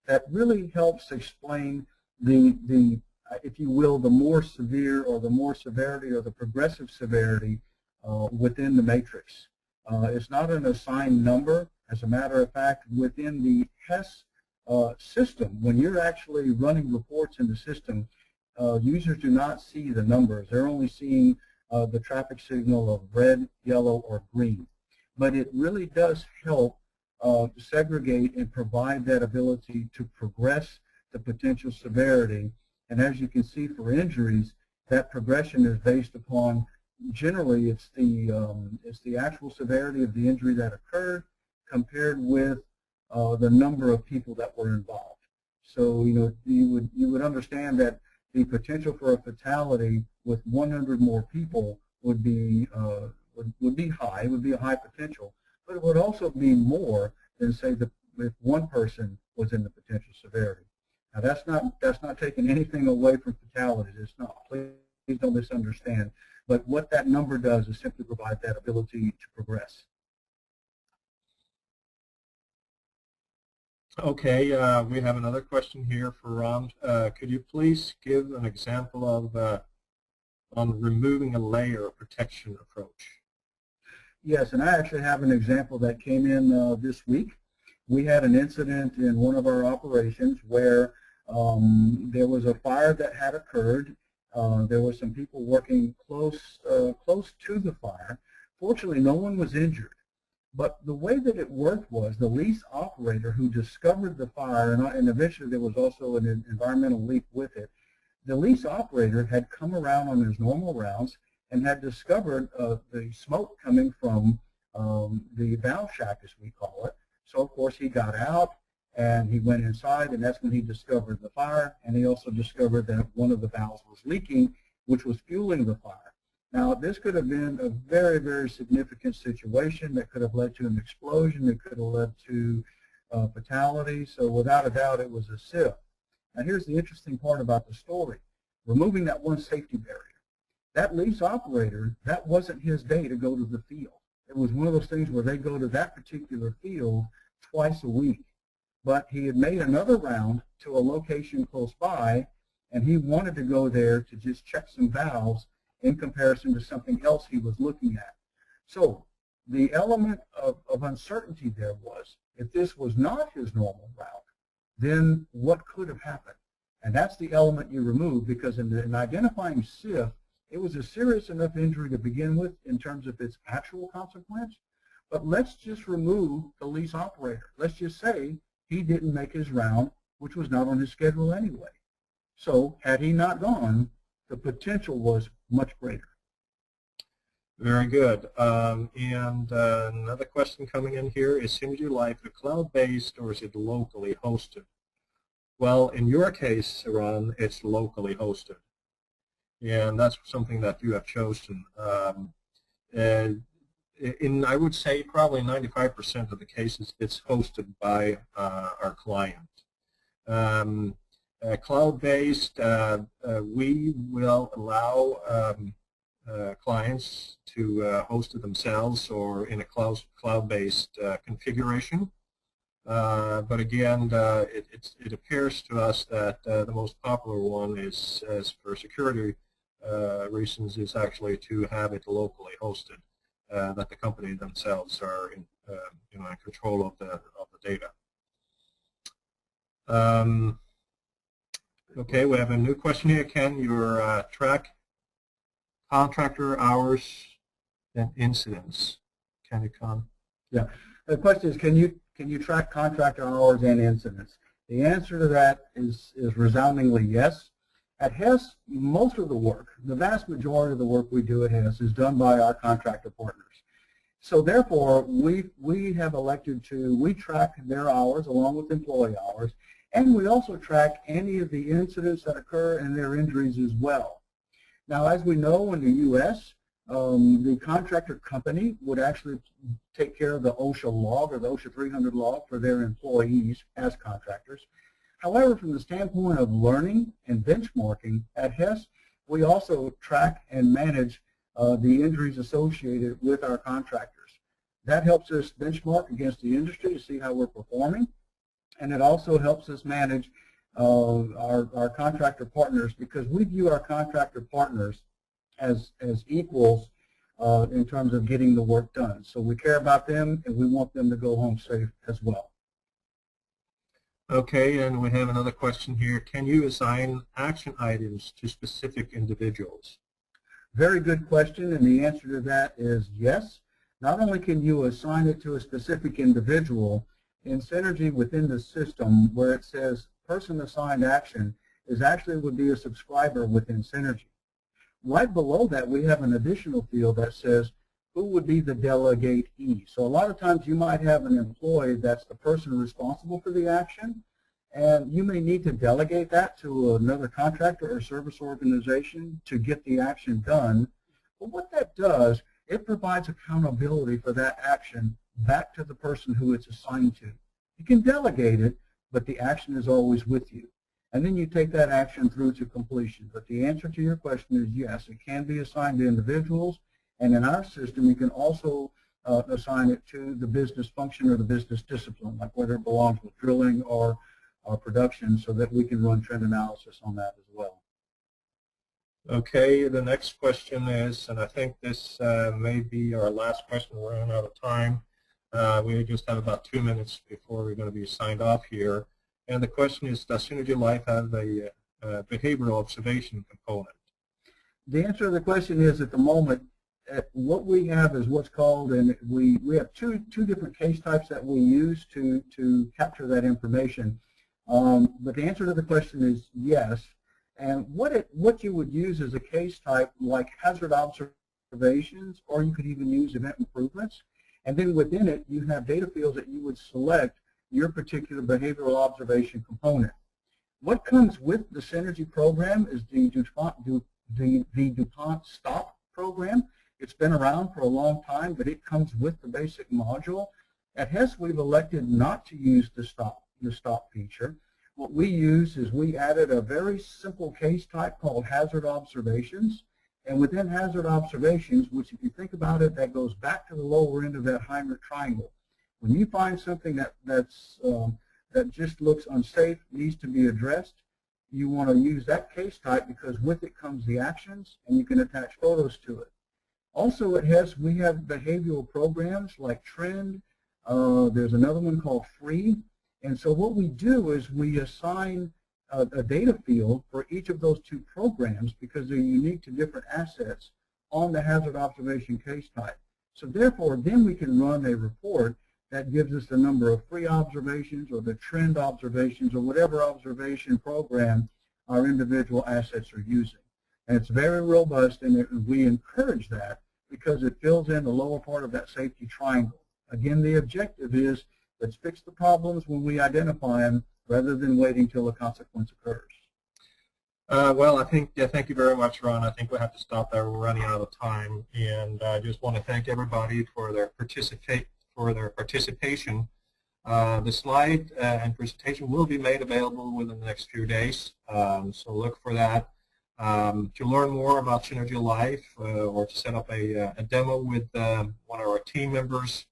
That really helps explain if you will, the more severe or the more severity or the progressive severity within the matrix. It's not an assigned number. As a matter of fact, within the Hess system, when you're actually running reports in the system, users do not see the numbers. They're only seeing the traffic signal of red, yellow, or green. But it really does help segregate and provide that ability to progress the potential severity. And as you can see for injuries, that progression is based upon, generally, it's the actual severity of the injury that occurred, compared with the number of people that were involved. So you would understand that the potential for a fatality with 100 more people would be high. It would be a high potential, but it would also be more than say if one person was in the potential severity. Now that's not taking anything away from fatalities. It's not. Please don't misunderstand. But what that number does is simply provide that ability to progress. Okay, we have another question here for Ron. Could you please give an example of on removing a layer of protection approach? Yes, and I actually have an example that came in this week. We had an incident in one of our operations where there was a fire that had occurred. There were some people working close to the fire. Fortunately, no one was injured. But the way that it worked was the lease operator who discovered the fire, and eventually there was also an environmental leak with it, the lease operator had come around on his normal rounds and had discovered the smoke coming from the valve shack, as we call it. So, of course, he got out and he went inside, and that's when he discovered the fire, and he also discovered that one of the valves was leaking, which was fueling the fire. Now, this could have been a very, very significant situation that could have led to an explosion. It could have led to fatality. So, without a doubt, it was a SIF. Now, here's the interesting part about the story. Removing that one safety barrier. That lease operator, that wasn't his day to go to the field. It was one of those things where they go to that particular field twice a week. But he had made another round to a location close by, and he wanted to go there to just check some valves in comparison to something else he was looking at. So the element of uncertainty there was, if this was not his normal route, then what could have happened? And that's the element you remove, because in identifying SIF, it was a serious enough injury to begin with in terms of its actual consequence. But let's just remove the lease operator. Let's just say he didn't make his round, which was not on his schedule anyway. So had he not gone, the potential was much greater. Very good. Another question coming in here, is Synergi Life a cloud-based or is it locally hosted? Well, in your case, Ron, it's locally hosted. And that's something that you have chosen. I would say probably 95% of the cases, it's hosted by our client. Cloud-based, we will allow clients to host it themselves or in a cloud-based configuration. But again, it appears to us that the most popular one is, as for security reasons, is actually to have it locally hosted. That the company themselves are in control of the data. Okay, we have a new question here. Can you track contractor hours and incidents? Can you Yeah. The question is, can you track contractor hours and incidents? The answer to that is resoundingly yes. At Hess, most of the work, the vast majority of the work we do at Hess is done by our contractor partners. So therefore, we have elected we track their hours along with employee hours, and we also track any of the incidents that occur and their injuries as well. Now, as we know in the U.S., the contractor company would actually take care of the OSHA log or the OSHA 300 log for their employees as contractors. However, from the standpoint of learning and benchmarking at Hess, we also track and manage the injuries associated with our contractors. That helps us benchmark against the industry to see how we're performing, and it also helps us manage our contractor partners, because we view our contractor partners as equals in terms of getting the work done. So we care about them, and we want them to go home safe as well. Okay, and we have another question here. Can you assign action items to specific individuals? Very good question, and the answer to that is yes. Not only can you assign it to a specific individual, in Synergy within the system where it says person assigned action would be a subscriber within Synergy. Right below that, we have an additional field that says who would be the delegatee? So a lot of times you might have an employee that's the person responsible for the action, and you may need to delegate that to another contractor or service organization to get the action done. But what that does, it provides accountability for that action back to the person who it's assigned to. You can delegate it, but the action is always with you. And then you take that action through to completion. But the answer to your question is yes, it can be assigned to individuals. And in our system, you can also assign it to the business function or the business discipline, like whether it belongs with drilling or production, so that we can run trend analysis on that as well. Okay, the next question is, and I think this may be our last question. We're running out of time. We just have about 2 minutes before we're going to be signed off here. And the question is, does Synergi Life have a behavioral observation component? The answer to the question is, at the moment, what we have is what's called, and we have two different case types that we use to capture that information. But the answer to the question is yes. And what you would use is a case type like hazard observations, or you could even use event improvements. And then within it, you have data fields that you would select your particular behavioral observation component. What comes with the Synergi program is the DuPont STOP program. It's been around for a long time, but it comes with the basic module. At Hess, we've elected not to use the stop feature. What we use is we added a very simple case type called hazard observations. And within hazard observations, which if you think about it, that goes back to the lower end of that Heinrich triangle. When you find something that just looks unsafe, needs to be addressed, you want to use that case type because with it comes the actions, and you can attach photos to it. Also at Hess, we have behavioral programs like Trend. There's another one called Free. And so what we do is we assign a data field for each of those two programs because they're unique to different assets on the hazard observation case type. So therefore, then we can run a report that gives us the number of free observations or the trend observations or whatever observation program our individual assets are using. And it's very robust, and we encourage that because it fills in the lower part of that safety triangle. Again, the objective is let's fix the problems when we identify them rather than waiting till a consequence occurs. Well, I think, thank you very much, Ron. I think we'll have to stop there. We're running out of time. And I just want to thank everybody for their participation. The slide and presentation will be made available within the next few days, so look for that. To learn more about Synergi Life or to set up a demo with one of our team members,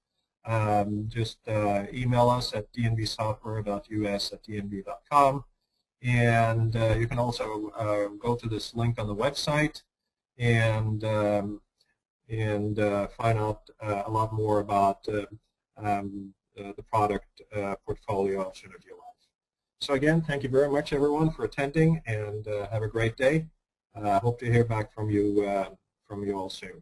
just email us at dnbsoftware.us@dnb.com. And you can also go to this link on the website and find out a lot more about the product portfolio of Synergi Life. So again, thank you very much, everyone, for attending, and have a great day. I hope to hear back from you all soon.